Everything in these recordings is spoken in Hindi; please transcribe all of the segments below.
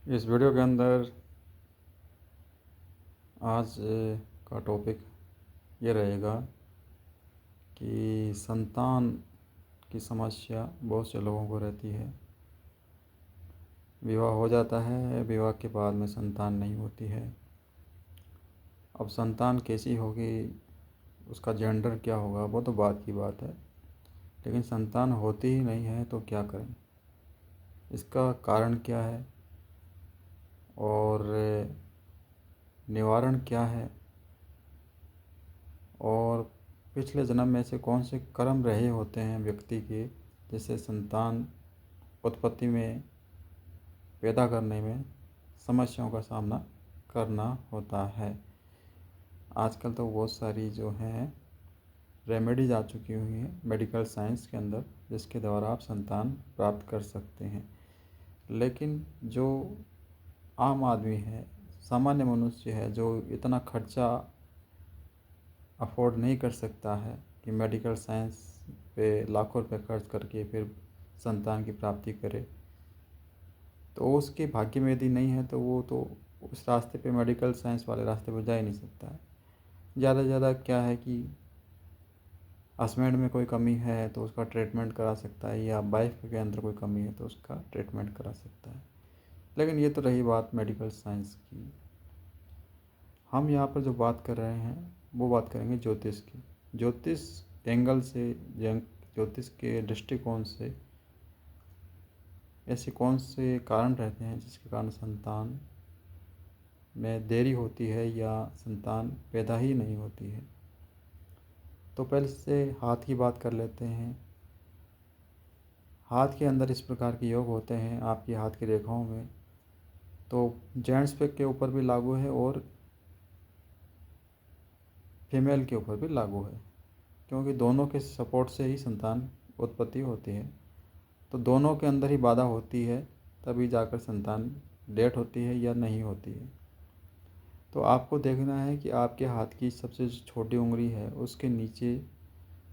इस वीडियो के अंदर आज का टॉपिक ये रहेगा कि संतान की समस्या बहुत से लोगों को रहती है। विवाह हो जाता है, विवाह के बाद में संतान नहीं होती है। अब संतान कैसी होगी, उसका जेंडर क्या होगा, वो तो बात की बात है, लेकिन संतान होती ही नहीं है तो क्या करें, इसका कारण क्या है और निवारण क्या है, और पिछले जन्म में से कौन से कर्म रहे होते हैं व्यक्ति के, जिससे संतान उत्पत्ति में, पैदा करने में समस्याओं का सामना करना होता है। आजकल तो बहुत सारी जो हैं रेमेडीज आ चुकी हुई हैं मेडिकल साइंस के अंदर, जिसके द्वारा आप संतान प्राप्त कर सकते हैं। लेकिन जो आम आदमी है, सामान्य मनुष्य है, जो इतना खर्चा अफोर्ड नहीं कर सकता है कि मेडिकल साइंस पे लाखों रुपए खर्च करके फिर संतान की प्राप्ति करे, तो उसके भाग्य में यदि नहीं है तो वो तो उस रास्ते पे, मेडिकल साइंस वाले रास्ते पर जा ही नहीं सकता है। ज़्यादा से ज़्यादा क्या है कि हस्बैंड में कोई कमी है तो उसका ट्रीटमेंट करा सकता है, या वाइफ के अंदर कोई कमी है तो उसका ट्रीटमेंट करा सकता है। लेकिन ये तो रही बात मेडिकल साइंस की। हम यहाँ पर जो बात कर रहे हैं वो बात करेंगे ज्योतिष की। ज्योतिष एंगल से, ज्योतिष के दृष्टिकोण से ऐसे कौन से कारण रहते हैं जिसके कारण संतान में देरी होती है या संतान पैदा ही नहीं होती है। तो पहले से हाथ की बात कर लेते हैं। हाथ के अंदर इस प्रकार के योग होते हैं आपकी हाथ की रेखाओं में, तो जेंट्स पे के ऊपर भी लागू है और फीमेल के ऊपर भी लागू है, क्योंकि दोनों के सपोर्ट से ही संतान उत्पत्ति होती है। तो दोनों के अंदर ही बाधा होती है, तभी जाकर संतान लेट होती है या नहीं होती है। तो आपको देखना है कि आपके हाथ की सबसे छोटी उंगली है, उसके नीचे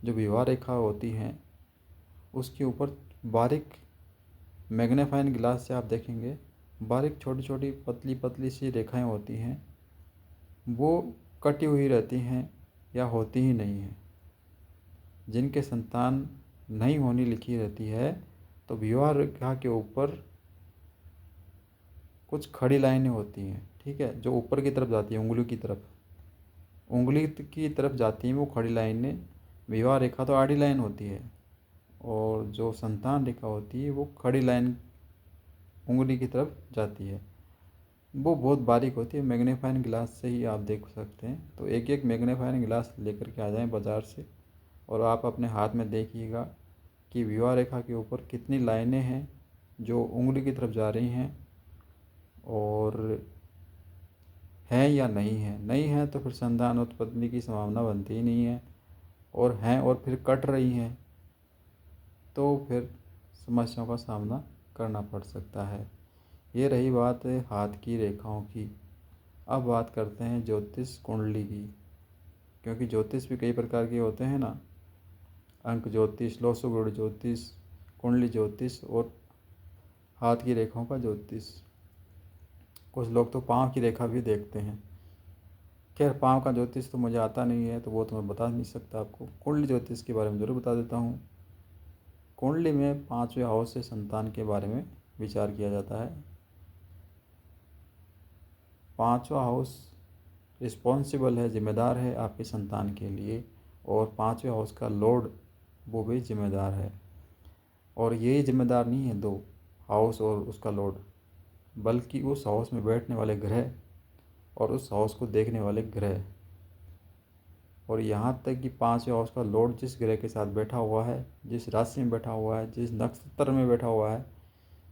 जो विवाह रेखा होती हैं, उसके ऊपर बारीक मैग्नीफाइंग ग्लास से आप देखेंगे, बारीक छोटी छोटी पतली पतली सी रेखाएं होती हैं, वो कटी हुई रहती हैं या होती ही नहीं हैं। जिनके संतान नहीं होनी लिखी रहती है, तो विवाह रेखा के ऊपर कुछ खड़ी लाइनें होती हैं, ठीक है, जो ऊपर की तरफ जाती है, उंगली की तरफ जाती हैं वो खड़ी लाइनें। विवाह रेखा तो आड़ी लाइन होती है, और जो संतान रेखा होती है वो खड़ी लाइन उंगली की तरफ जाती है। वो बहुत बारीक होती है, मैग्नीफाइंग ग्लास से ही आप देख सकते हैं। तो एक एक मैग्नीफाइंग ग्लास लेकर के आ जाएं बाज़ार से, और आप अपने हाथ में देखिएगा कि विवाह रेखा के ऊपर कितनी लाइनें हैं जो उंगली की तरफ जा रही हैं, और हैं या नहीं है। नहीं है तो फिर संतान उत्पत्ति की संभावना बनती ही नहीं है, और हैं और फिर कट रही हैं तो फिर समस्याओं का सामना करना पड़ सकता है। ये रही बात है हाथ की रेखाओं की। अब बात करते हैं ज्योतिष कुंडली की, क्योंकि ज्योतिष भी कई प्रकार के होते हैं ना, अंक ज्योतिष, लोसुगुण ज्योतिष, कुंडली ज्योतिष और हाथ की रेखाओं का ज्योतिष। कुछ लोग तो पाँव की रेखा भी देखते हैं। खैर, पाँव का ज्योतिष तो मुझे आता नहीं है, तो वो तो मैं बता नहीं सकता आपको। कुंडली ज्योतिष के बारे में ज़रूर बता देता हूँ। कुंडली में 5वें हाउस से संतान के बारे में विचार किया जाता है। 5वां हाउस रिस्पॉन्सिबल है, जिम्मेदार है आपके संतान के लिए, और 5वें हाउस का लॉर्ड वो भी जिम्मेदार है। और यही जिम्मेदार नहीं है दो हाउस और उसका लॉर्ड, बल्कि उस हाउस में बैठने वाले ग्रह और उस हाउस को देखने वाले ग्रह। और यहाँ तक कि 5वें हाउस का लॉर्ड जिस ग्रह के साथ बैठा हुआ है, जिस राशि में बैठा हुआ है, जिस नक्षत्र में बैठा हुआ है,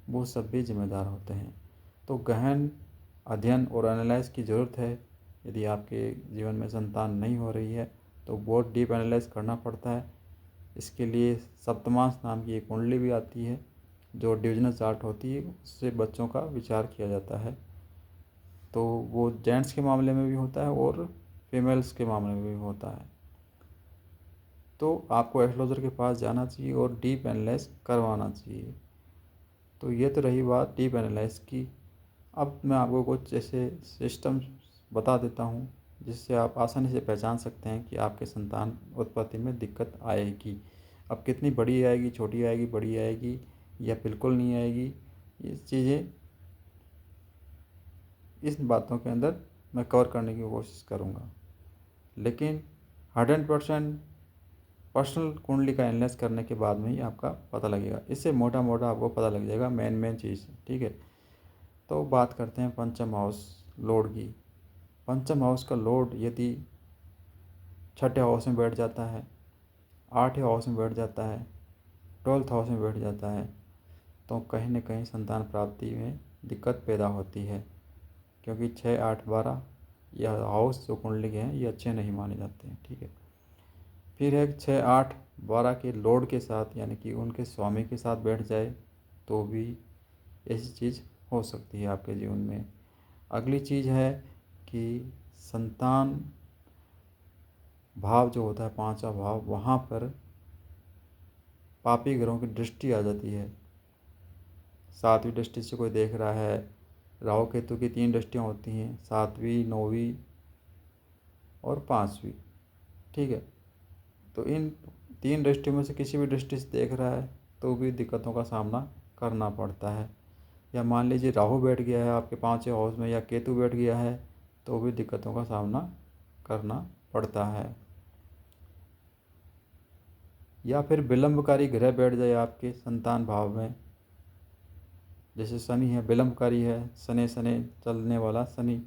वो सब भी जिम्मेदार होते हैं। तो गहन अध्ययन और एनालाइज की ज़रूरत है। यदि आपके जीवन में संतान नहीं हो रही है तो बहुत डीप एनालाइज करना पड़ता है। इसके लिए सप्तमांश नाम की एक कुंडली भी आती है, जो डिविजनल चार्ट होती है, उससे बच्चों का विचार किया जाता है। तो वो जेंट्स के मामले में भी होता है और फीमेल्स के मामले में भी होता है। तो आपको एस्ट्रोलॉजर के पास जाना चाहिए और डीप एनालाइज करवाना चाहिए। तो ये तो रही बात डीप एनालाइज की। अब मैं आपको कुछ ऐसे सिस्टम बता देता हूँ जिससे आप आसानी से पहचान सकते हैं कि आपके संतान उत्पत्ति में दिक्कत आएगी। अब कितनी बड़ी आएगी, छोटी आएगी, बड़ी आएगी या बिल्कुल नहीं आएगी, ये चीज़ें इस बातों के अंदर मैं कवर करने की कोशिश करूँगा। लेकिन 100% पर्सनल कुंडली का एनालाइज करने के बाद में ही आपका पता लगेगा। इससे मोटा मोटा आपको पता लग जाएगा मेन चीज़, ठीक है। तो बात करते हैं पंचम हाउस लॉर्ड की। पंचम हाउस का लॉर्ड यदि छठे हाउस में बैठ जाता है, आठवें हाउस में बैठ जाता है, 12th हाउस में बैठ जाता है, तो कहीं न कहीं संतान प्राप्ति में दिक्कत पैदा होती है, क्योंकि 6, 8, 12 यह हाउस जो कुंडली के हैं ये अच्छे नहीं माने जाते हैं, ठीक है। फिर है 6, 8, 12 के लॉर्ड के साथ यानी कि उनके स्वामी के साथ बैठ जाए तो भी ऐसी चीज़ हो सकती है आपके जीवन में। अगली चीज़ है कि संतान भाव जो होता है, पांचवा भाव, वहाँ पर पापी ग्रहों की दृष्टि आ जाती है। 7वीं दृष्टि से कोई देख रहा है। राहु केतु की 3 दृष्टियाँ होती हैं, 7वीं, 9वीं और 5वीं, ठीक है। तो इन 3 दृष्टियों में से किसी भी दृष्टि से देख रहा है तो भी दिक्कतों का सामना करना पड़ता है। या मान लीजिए राहु बैठ गया है आपके 5वें हाउस में या केतु बैठ गया है तो भी दिक्कतों का सामना करना पड़ता है। या फिर विलंबकारी ग्रह बैठ जाए आपके संतान भाव में, जैसे शनि है, विलंबकारी है, शनि शनि चलने वाला शनि,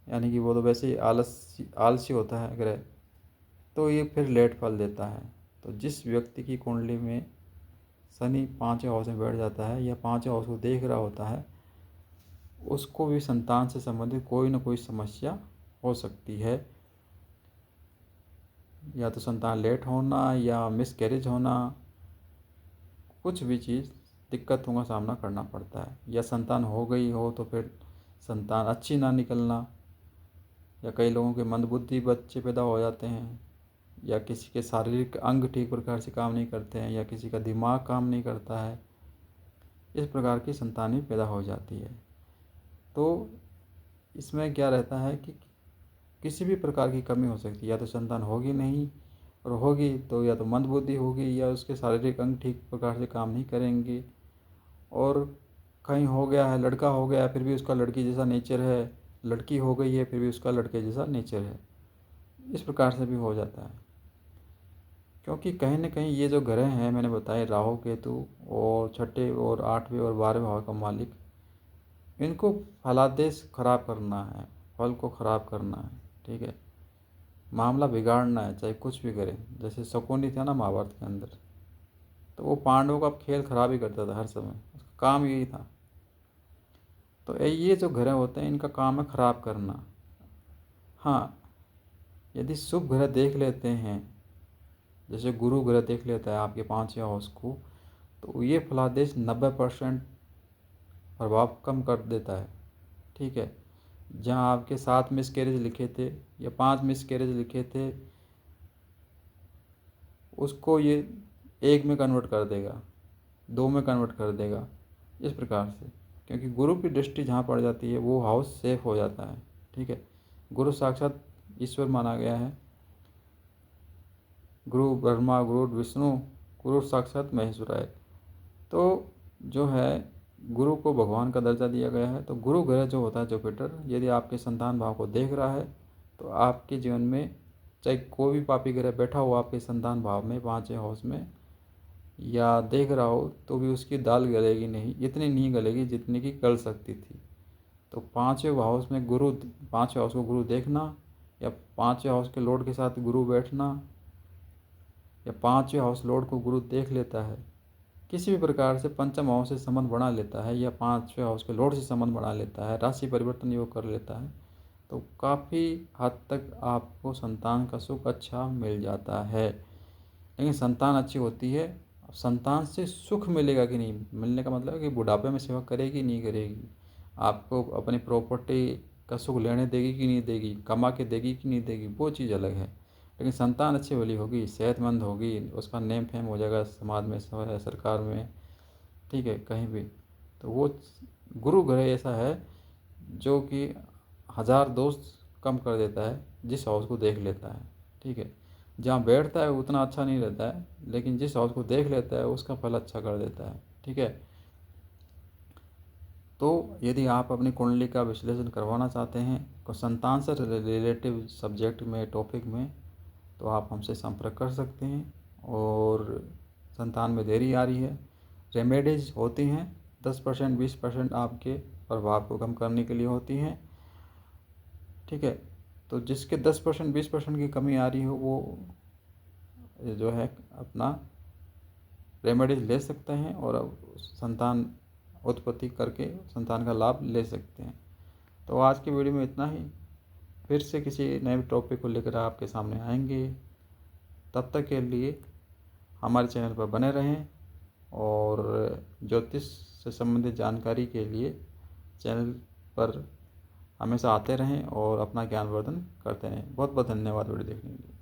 यानी कि वो तो वैसे ही आलसी आलसी होता है ग्रह, तो ये फिर लेट फल देता है। तो जिस व्यक्ति की कुंडली में शनि 5वें हाउस में बैठ जाता है या 5वें हाउस को देख रहा होता है, उसको भी संतान से संबंधित कोई ना कोई समस्या हो सकती है। या तो संतान लेट होना या मिसकैरेज होना, कुछ भी चीज़ दिक्कतों का सामना करना पड़ता है। या संतान हो गई हो तो फिर संतान अच्छी ना निकलना, या कई लोगों के मंदबुद्धि बच्चे पैदा हो जाते हैं, या किसी के शारीरिक अंग ठीक प्रकार से काम नहीं करते हैं, या किसी का दिमाग काम नहीं करता है, इस प्रकार की संतान भी पैदा हो जाती है। तो इसमें क्या रहता है कि किसी भी प्रकार की कमी हो सकती है, या तो संतान होगी नहीं, और होगी तो या तो मंदबुद्धि होगी या उसके शारीरिक अंग ठीक प्रकार से काम नहीं करेंगे, और कहीं हो गया है, लड़का हो गया है फिर भी उसका लड़की जैसा नेचर है, लड़की हो गई है फिर भी उसका लड़के जैसा नेचर है, इस प्रकार से भी हो जाता है। क्योंकि कहीं न कहीं ये जो ग्रह हैं मैंने बताए, राहु केतु और छठे और 8वें और 12वें भाव का मालिक, इनको फलादेश खराब करना है, फल को खराब करना है, ठीक है। मामला बिगाड़ना है, चाहे कुछ भी करें। जैसे शकुनी था ना महाभारत के अंदर, तो वो पांडवों का खेल खराब ही करता था हर समय, उसका काम यही था। तो ये जो ग्रह होते हैं इनका काम है खराब करना। हाँ, यदि शुभ ग्रह देख लेते हैं, जैसे गुरु ग्रह देख लेता है आपके 5वें हाउस को, तो ये फलादेश 90% प्रभाव कम कर देता है, ठीक है। जहाँ आपके 7 मिसकैरेज लिखे थे या 5 मिसकैरेज लिखे थे, उसको ये 1 में कन्वर्ट कर देगा, 2 में कन्वर्ट कर देगा, इस प्रकार से। क्योंकि गुरु की दृष्टि जहाँ पड़ जाती है वो हाउस सेफ हो जाता है, ठीक है। गुरु साक्षात ईश्वर माना गया है। गुरु ब्रह्मा, गुरु विष्णु, गुरु साक्षात महेश्वराय। तो जो है गुरु को भगवान का दर्जा दिया गया है। तो गुरु ग्रह जो होता है जुपिटर, यदि आपके संतान भाव को देख रहा है तो आपके जीवन में चाहे कोई भी पापी ग्रह बैठा हो आपके संतान भाव में 5वें हाउस में या देख रहा हो, तो भी उसकी दाल गलेगी नहीं, इतनी नहीं गलेगी जितनी की गल सकती थी। तो 5वें हाउस में गुरु, 5वें हाउस को गुरु देखना, या 5वें हाउस के लॉर्ड के साथ गुरु बैठना, या 5वें हाउस लॉर्ड को गुरु देख लेता है, किसी भी प्रकार से पंचम हाउस से संबंध बना लेता है या 5वें हाउस के लॉर्ड से संबंध बना लेता है, राशि परिवर्तन योग कर लेता है, तो काफ़ी हद तक आपको संतान का सुख अच्छा मिल जाता है। लेकिन संतान अच्छी होती है, अब संतान से सुख मिलेगा कि नहीं, मिलने का मतलब है कि बुढ़ापे में सेवा करेगी नहीं करेगी, आपको अपनी प्रॉपर्टी का सुख लेने देगी कि नहीं देगी, कमा के देगी कि नहीं देगी, वो चीज़ अलग है। लेकिन संतान अच्छी भली होगी, सेहतमंद होगी, उसका नेम फेम हो जाएगा समाज में, सरकार में, ठीक है, कहीं भी। तो वो गुरु ग्रह ऐसा है जो कि 1000 दोस्त कम कर देता है जिस हाउस को देख लेता है। ठीक है, जहाँ बैठता है उतना अच्छा नहीं रहता है, लेकिन जिस हाउस को देख लेता है उसका फल अच्छा कर देता है। ठीक है, तो यदि आप अपनी कुंडली का विश्लेषण करवाना चाहते हैं तो संतान से रिलेटिव सब्जेक्ट में, टॉपिक में, तो आप हमसे संपर्क कर सकते हैं। और संतान में देरी आ रही है, रेमेडीज होती हैं 10% 20% आपके प्रभाव को कम करने के लिए होती हैं। ठीक है, तो जिसके 10% 20% की कमी आ रही हो वो जो है अपना रेमेडीज ले सकते हैं और संतान उत्पत्ति करके संतान का लाभ ले सकते हैं। तो आज की वीडियो में इतना ही, फिर से किसी नए टॉपिक को लेकर आपके सामने आएंगे। तब तक के लिए हमारे चैनल पर बने रहें और ज्योतिष से संबंधित जानकारी के लिए चैनल पर हमेशा आते रहें और अपना ज्ञानवर्धन करते रहें। बहुत बहुत धन्यवाद वीडियो देखने के लिए।